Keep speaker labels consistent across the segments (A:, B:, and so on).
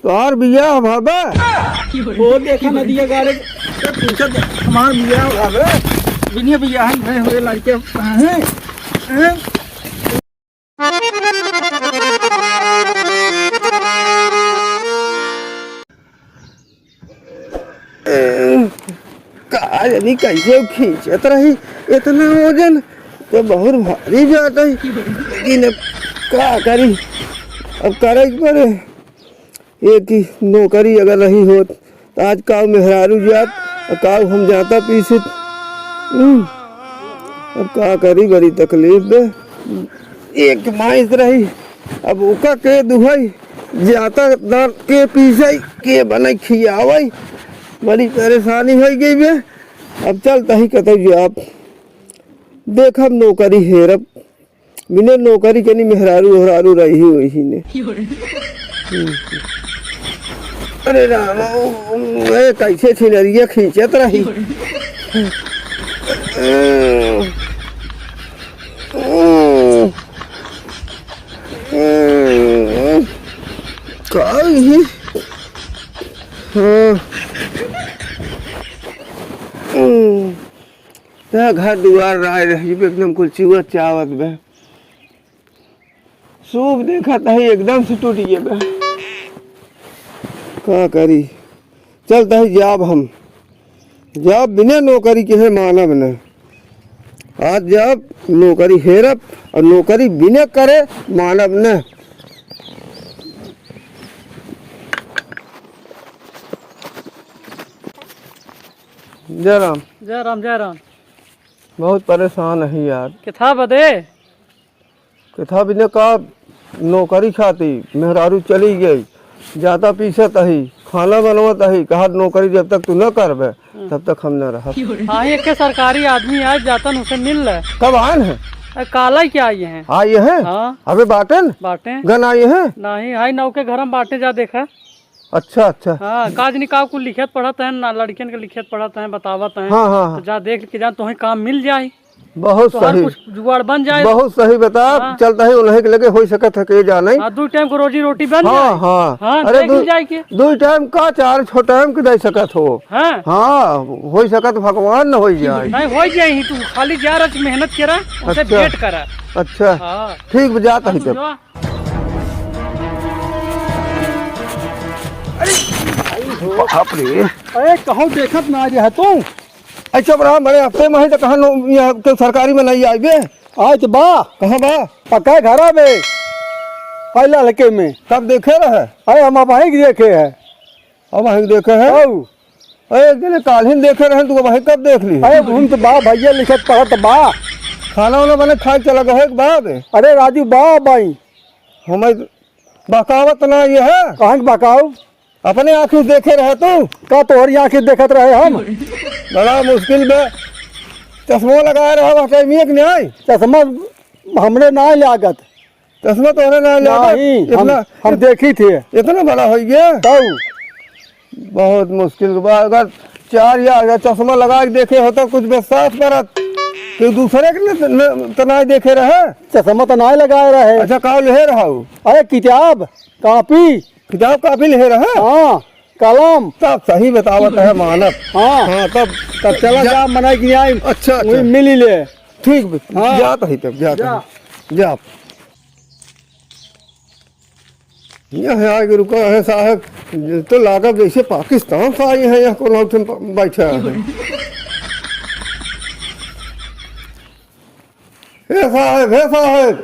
A: Car बिया भाबा
B: वो देखा नदिया गाड़े पूछत हमार बिया भाबे बिनिया बिया है हुए लड़के हैं
A: कार यानी कैसे खींचत रही इतना वजन तो बहुत भारी जाता है लेकिन अब क्या करी अब करे पड़े एक ही नौकरी अगर नहीं हो तो आज काव मेहरारू जात और काव हम जाता पीछे अब क्या करी बड़ी तकलीफ दे एक माइस रही अब उका के दुहई जाता दर के पीछे के बने खियावई बड़ी परेशानी हो गई बे अब चलता ही कत आप देखब नौकरी हेरब बिना नौकरी के नहीं मेहरारू हरारू रही वही ने अरे राम कैसे छिनरिया खींचत रही घर दुआर राय रही एकदम कुल चिवत चावत बे सूप देखा था एकदम से टूट गए बे क्या करी चलता है जाब हम जब बिना नौकरी के है मानव न आज जब नौकरी हेरब और नौकरी बिना करे मानव न जय राम
B: जय राम जय राम।
A: बहुत परेशान है यार
B: किथा बदे
A: किथा बिना का नौकरी खाती मेहरारू चली गई जाता पीछत ही खाना बनवत ही कहा नौकरी जब तक तू न करबे तब तक हम न रह।
B: हाँ एक के सरकारी आदमी आज जातन उसे मिल रहे
A: कब आए हैं?
B: काला ही क्या आए हैं?
A: आए हैं?
B: हाँ
A: अबे बाटन
B: बाटे
A: गन आए हैं?
B: नहीं हाई नौ के घर में बाटे जा देखा।
A: अच्छा अच्छा
B: हाँ काज निकाह को लिखत पढ़त है ना लड़कियन के लिखत पढ़त है बतावत है।
A: हाँ हाँ
B: तो जा देख के जा तुम्हें काम मिल जाए
A: बहुत
B: तो
A: सही
B: कुछ जुगाड़ बन जाए
A: बहुत सही बता।
B: हाँ।
A: चलता है उन्हें के लगे हो सकत है के जाना
B: हाँ 2 टाइम को रोजी रोटी बन
A: हाँ
B: जाए।
A: हाँ
B: हाँ
A: अरे
B: देख जाए के
A: 2 टाइम का 4 6 टाइम के दे सकत हो
B: हाँ
A: हाँ हो सकत भगवान न हो जाए
B: नहीं हो जाए ही तू खाली जा रहा मेहनत करा उसे
A: अच्छा।
B: भेंट करा।
A: अच्छा
B: हाँ
A: ठीक जाता है
B: तू
A: तब
B: जा।
A: बाप रे
B: अरे कहूँ देखत ना आज है तू
A: अच्छा बड़ा बड़े हफ्ते में तो कहाँ यहाँ के सरकारी में नहीं आई बे
C: आज बा
A: कहाँ बा
C: पक्का घरा में पहला लड़के में
A: कब देखे रहे
C: अरे हम वहीं देखे है
A: अब वहीं देखे हैं अरे एक दिन काल ही देखे रहे तू वहीं कब देख ली
C: अरे हम तो बा भैया लिखत पढ़त बा
A: खाना वाना बने खाए चला गए एक बाद
C: अरे राजू बा बाई
A: हमें बकावत ना ये है
C: कहाँ के बकाऊ
A: अपने आँखों देखे रहे तू
C: का तोहरी आँखें देखत रहे हम
A: बड़ा मुश्किल में चश्मा लगाए रहा टाइमिए कि नहीं
C: चश्मा हमने ना लागत
A: चश्मा तो ना
C: नहीं
A: इतना
C: हम देखी थे
A: इतना बड़ा हो गया
C: तो
A: बहुत मुश्किल बा अगर 4 या चश्मा लगा के देखे होता कुछ बरसात परत तो दूसरे के तना देखे रहे
C: चश्मा तो ना लगाए रहे।
A: अच्छा का ले रहा हूँ
C: अरे किताब कापी
A: किताब काफी ले रहे
C: हाँ कलम
A: तब सही बतावत है मानव
C: हाँ
A: हाँ तब
C: चला जा मना की आई
A: अच्छा
C: वही
A: अच्छा
C: मिली ले
A: ठीक
C: हाँ।
A: जाता ही तब जाता ही जा यहाँ आगे रुका है साहब तो लागत जैसे पाकिस्तान से आए हैं यहाँ को बैठा है हे साहब हे साहब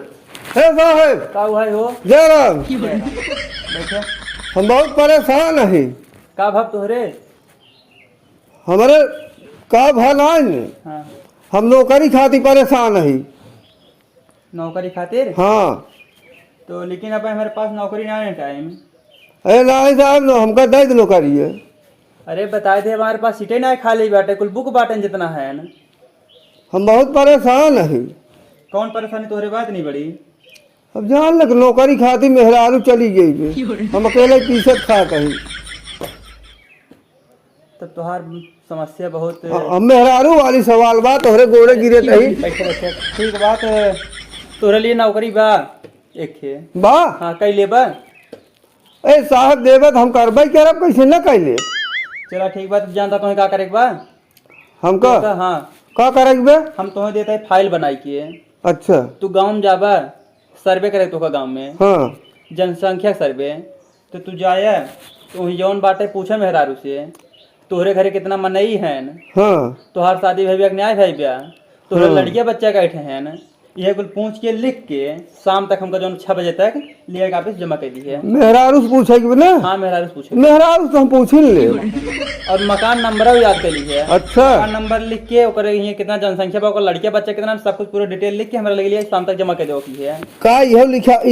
A: हे साहब
B: का हुआ हो
A: जय राम
B: बैठे
A: हम बहुत परेशान हैं
B: का भाव तोहरे
A: हमारे का भलान
B: हाँ
A: हम नौकरी खाती परेशान हैं
B: नौकरी खातिर
A: हाँ
B: तो लेकिन अब हमारे पास नौकरी ना है टाइम।
A: अरे नहीं साहब न हमका दे दो नौकरी है
B: अरे बताए थे हमारे पास सीटें ना खाली बाटे कुल बुक बाटन जितना है ना।
A: हम बहुत परेशान हैं
B: कौन परेशानी तोहरे बात नहीं बड़ी
A: अब जान लग नौकरी खाती मेहरारू चली गई हम अकेले पीछे खाता ही
B: तब तोहार समस्या बहुत
A: हम मेहरारू वाली सवाल बात तोहरे गोड़े गिरे तही
B: बैठे ठीक बात तोहरे लिए नौकरी बा एक है
A: बा
B: हाँ कई ले बा
A: ए साहब देवत हम करबै करब कैसे न कैले
B: चला ठीक बात जानता तुम्हें क्या करे बा
A: हमका
B: हाँ
A: का करेक बे
B: हम तुम्हें देते है फाइल बनाई के
A: अच्छा
B: तू गाँव में जाबा सर्वे करे तो का गाँव में
A: हाँ
B: जनसंख्या सर्वे तो तू जाया तो वही जौन बाटे पूछे मेहरारू से तोहरे घरे कितना मनई है
A: हाँ
B: तोहार शादी भैया न्याय भैया तोहरे लड़किया बच्चा बैठे हैं यह कुल पूछ के लिख के शाम तक हमका जो 6 बजे तक लिए वापिस जमा कर दी है।
A: मेहरारू से पूछे कि ना
B: हाँ मेहरारू से पूछे
A: मेहरारू तो हम पूछ ही ले
B: और मकान नंबर भी याद कर लीजिए।
A: अच्छा
B: मकान नंबर लिख के ओकरे ये कितना जनसंख्या बा लड़किया बच्चा कितना सब कुछ पूरा डिटेल लिख के हमारा लगे लिए शाम तक जमा कर दो की है
A: का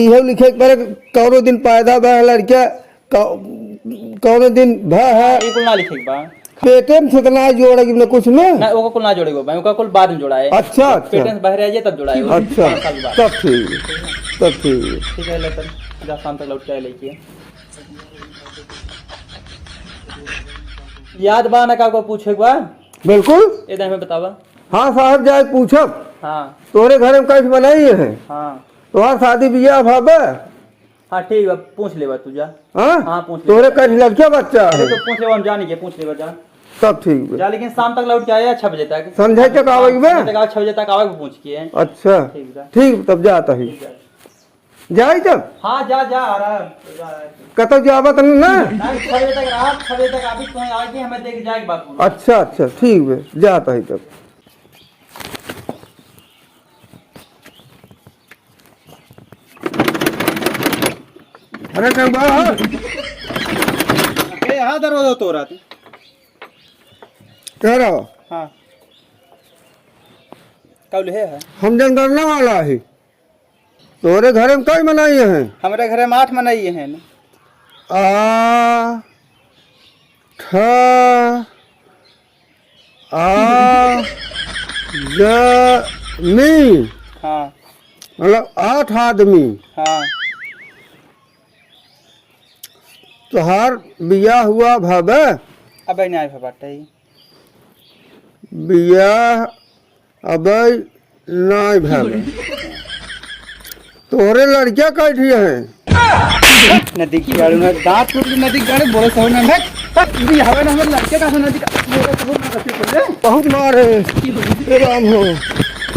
A: इहो लिखे पर कौनो दिन पैदा बा लड़का कौनो दिन भ है
B: ये कुल ना लिखे बा
A: पेटे में कितना जोड़ेगी ना कुछ में
B: ना ओका कुल ना जोड़ेगो भाई ओका कुल बाद में जोड़ा है।
A: अच्छा अच्छा
B: पेटेंस बाहर आ जाए तब जोड़ा है।
A: अच्छा तब ठीक है तब ठीक है
B: ठीक है लेकर जा शाम तक लौट के लेके याद बा ना का को पूछे बा
A: बिल्कुल
B: ए हमें बतावा।
A: हाँ साहब जाए पूछब
B: हाँ
A: तोरे घर में कैसे बनाई है
B: हाँ
A: तुम्हार शादी बियाह भाबे
B: हाँ ठीक है पूछ ले बा तू जा।
A: हाँ
B: हाँ पूछ ले
A: तोरे कैसे लड़किया बच्चा
B: अरे
A: है
B: तो पूछ ले हम जानी के पूछ ले बा जा
A: तब ठीक है
B: जा लेकिन शाम तक लौट के आया 6 बजे तक
A: संध्या तक आवेगी बे
B: 6 बजे तक आवे पूछ के
A: अच्छा
B: ठीक है
A: ठीक तब जाता ही जाई तब
B: हाँ जा जा आ रहा
A: कतौ जावत ना
B: नहीं 6 बजे तक रहा 6 बजे तक अभी तुम्हें आके हमें देख जाएगा बापू।
A: अच्छा अच्छा ठीक है जाता ही तब अरे
B: यहाँ दरवाजा तो रहा थी
A: कह रहा
B: हाँ कब है
A: हम जनगणना वाला है तोरे घर में कई मनाई है
B: हमारे घर में 8 मनाइए हैं
A: आ ठ आ ज मी
B: हाँ
A: मतलब 8 आदमी
B: हाँ
A: तोहार बियाह हुआ भाबे
B: अब नहीं आए बाटे
A: बियाह अब नहीं भाबे तोरे लड़किया कैठी है
B: नदी की गाड़ी में दांत टूट गई नदी की गाड़ी बोले सही ना है भी हवे ना हमारे लड़के का नदी का
A: बहुत मार है ए राम हो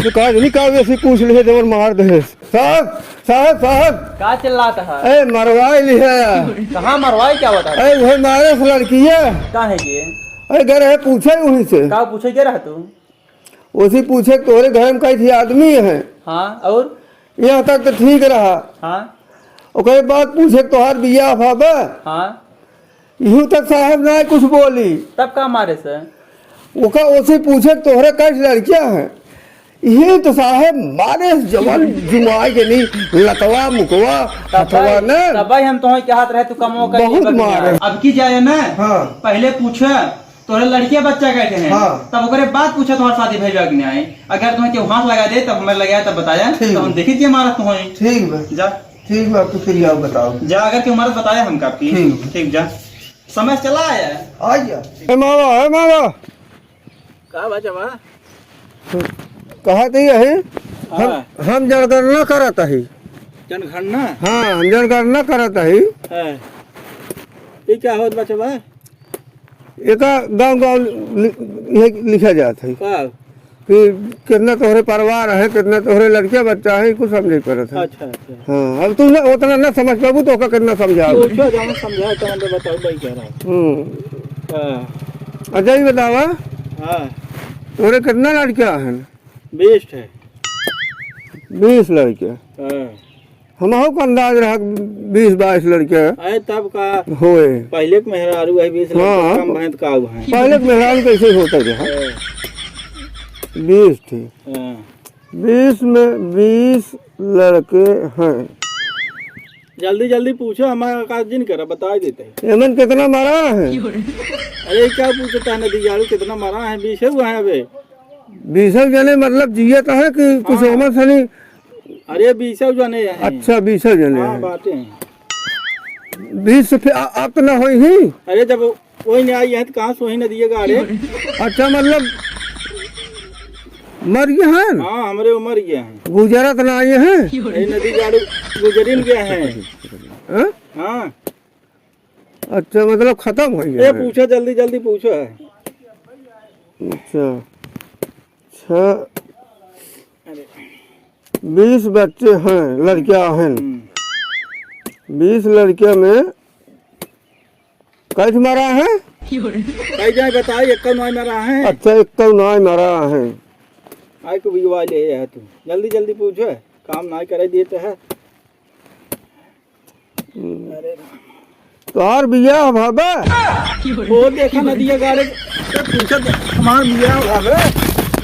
A: तो का नहीं का वैसे पूछ ले तो मार दे साहब साहब साहब
B: का चल रहा था
A: ए मरवाई ली है
B: कहाँ मरवाई क्या बता
A: ए वो मारे से लड़की है
B: कहाँ है ये
A: ए घर है पूछे वहीं से
B: का पूछे क्या रहा तू
A: उसी पूछे तोरे घर में कैसी आदमी है
B: हाँ और
A: यहाँ तक तो ठीक रहा
B: हाँ
A: ओकरे बाद पूछे तोहार बियाह भाबे
B: हाँ
A: यूं तक साहब ना कुछ बोली
B: तब का मारे से
A: ओका उसी पूछे तोहरे कैसी लड़कियां हैं ये तो साहब मारे जवान जुमाई के नहीं लतवा मुकवा हथवा न
B: तब भाई हम तुम्हें क्या हाथ रहे तू कमो कर
A: बहुत मारे
B: अब की जाए ना
A: हाँ
B: पहले पूछे तोरे लड़कियां बच्चा कैसे हैं
A: हाँ।
B: तब ओकरे बाद पूछे तुम्हारे शादी भैया कि नहीं आए अगर तुम्हें केहू हाथ लगा दे तब हमें लगाया तब बताया
A: ठीक।
B: तो हम देखी थी हमारा तुम्हें
A: ठीक बा
B: जा
A: ठीक बा तो फिर आओ बताओ
B: जा अगर केहू हमारा बताया हम काफी
A: ठीक।
B: ठीक जा समय चला आया
A: आ जा ए मामा
B: का बचा बा
A: कहा तो है हम जनगणना करता है
B: जनगणना
A: हाँ हम जनगणना करता है
B: ये क्या होत बचा बा
A: एक गांव गांव लिखा जाता है कि कितना तोहरे परिवार है कितना तोहरे लड़कियां बच्चा है कुछ समझे करत है
B: अच्छा अच्छा
A: हाँ अब तू ना उतना ना समझ पाबू तो ओका कितना समझा
B: पूछो जाओ समझा तो मैं बताऊं भाई कह रहा हां
A: अच्छा ही बतावा
B: हां
A: तोरे कितना लड़कियां हैं
B: 20 है
A: 20 लड़कियां
B: हां
A: हम को अंदाज रहा 20-22 लड़कियां
B: आए तब का
A: होए
B: पहले के मेहरारू है 20
A: हाँ।
B: कम भैंत का हुआ है
A: पहले के मेहरान कैसे होता था 20 थी 20 में 20 लड़के हैं
B: जल्दी जल्दी पूछो हमारा काज दिन करा बता देते हैं
A: एमन कितना मारा है
B: अरे क्या पूछता है नदी जाड़ू कितना मारा है 20 हुआ है अबे
A: 20 जने मतलब जिया तो है कि कुछ उमर से नहीं
B: अरे 20 जने हैं
A: अच्छा 20 जने
B: हाँ
A: हैं
B: बातें हैं
A: 20 से फिर आप तो ना हो ही
B: अरे जब वही नहीं आई है तो कहाँ से वही न दिएगा अरे
A: अच्छा मतलब मर गए हैं
B: हाँ हमारे उमर गया है
A: गुजरत ना आए हैं
B: अरे नदी जाड़ू गुजरिन गया है
A: हाँ?
B: हाँ
A: अच्छा मतलब खत्म हो गया
B: ये
A: है।
B: पूछो जल्दी जल्दी पूछो है।
A: अच्छा 20 बच्चे हैं, लड़कियां हैं। 20 लड़कियों में कैसे मारा है?
B: कई जाए बताई एक नॉय में रहा है।
A: अच्छा 109 मारा है।
B: आई को बिगवा ले है तू जल्दी जल्दी पूछो है, काम ना करे देते है। अरे
A: तोहार बिया भाबा
B: वो देखा नदिया गाड़े तो पूछो हमार बिया भावे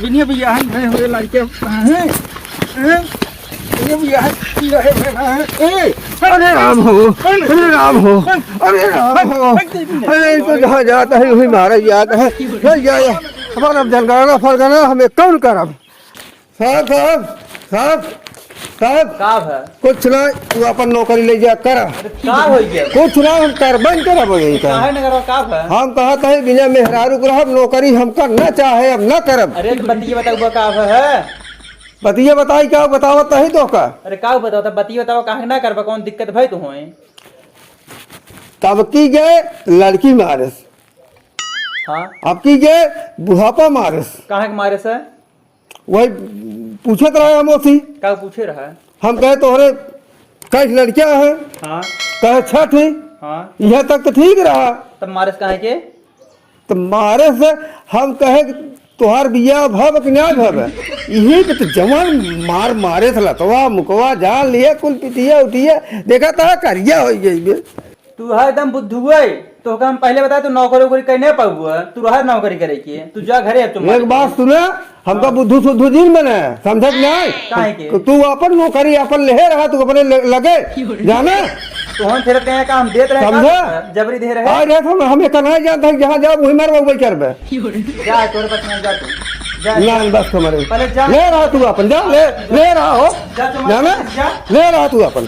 B: बिनिया बिया है हुए लड़के हैं हैं ये बिया है ए
A: अरे राम हो, अरे राम हो, अरे राम हो, अरे तो जहाँ जाता है वही मारा जाता है। चल जाए हमारा जनगणना फरगना हमें कौन करब? साहब साहब साहब साहब
D: काब है
A: कुछ ना तू अपन नौकरी ले जा कर।
D: काब हो गया
A: कुछ ना हम करबन करब यही का।
D: काहे नगर काब है।
A: हम कहा कहीं बिना मेहरारू को रहब, नौकरी हम करना चाहे अब न करब।
D: अरे तो बतिये बताओ काब है।
A: बतिया बताई क्या बतावत नहीं तो का।
D: अरे काब बताओ तो बतिये बताओ काहे ना करबा, कौन दिक्कत भाई तू होए।
A: तब की गए लड़की मारस,
D: हाँ
A: अब की गए बुढ़ापा मारस।
D: काहे के मारे से
A: वही पूछत रहे हम उसी।
D: का पूछे रहा।
A: हम कहे तोहरे कैसे लड़कियां हैं,
D: हाँ
A: कहे 6 थी।
D: हाँ
A: यह तक तो ठीक रहा।
D: तब मारे से काहे के।
A: तो मारे से हम कहे कि तोहार बिया भव कि ना भव, यही पे तो जवान मार मारे था लतवा मुकवा जान लिए कुल पिटिया उठिया देखा था करिया हो गई बे।
D: तू है एकदम बुद्धू है। तो हम पहले बताए तू नौकरी वोकरी करने पाऊ है, तू रहा नौकरी करे की तू जा घरे अब तुम।
A: एक बात सुना, हमका बुद्धू सुद्धू दिन बने समझत
D: काहे के?
A: नहीं। तू अपन नौकरी अपन ले रहा, तू अपने लगे जाना।
D: तो हम फिर कहे काम देत रहे
A: समझा?
D: का? जबरी दे रहे।
A: आ रहे थे हमें करना जानता है जहाँ जाओ वही मार वही करबे।
D: जा तोरे पास में जा तू जा
A: ना बस तुम्हारे
D: पहले जा।
A: ले रहा तू अपन जा ले रहा हो
D: जा तुम
A: जाना
D: जा।
A: ले रहा तू अपन।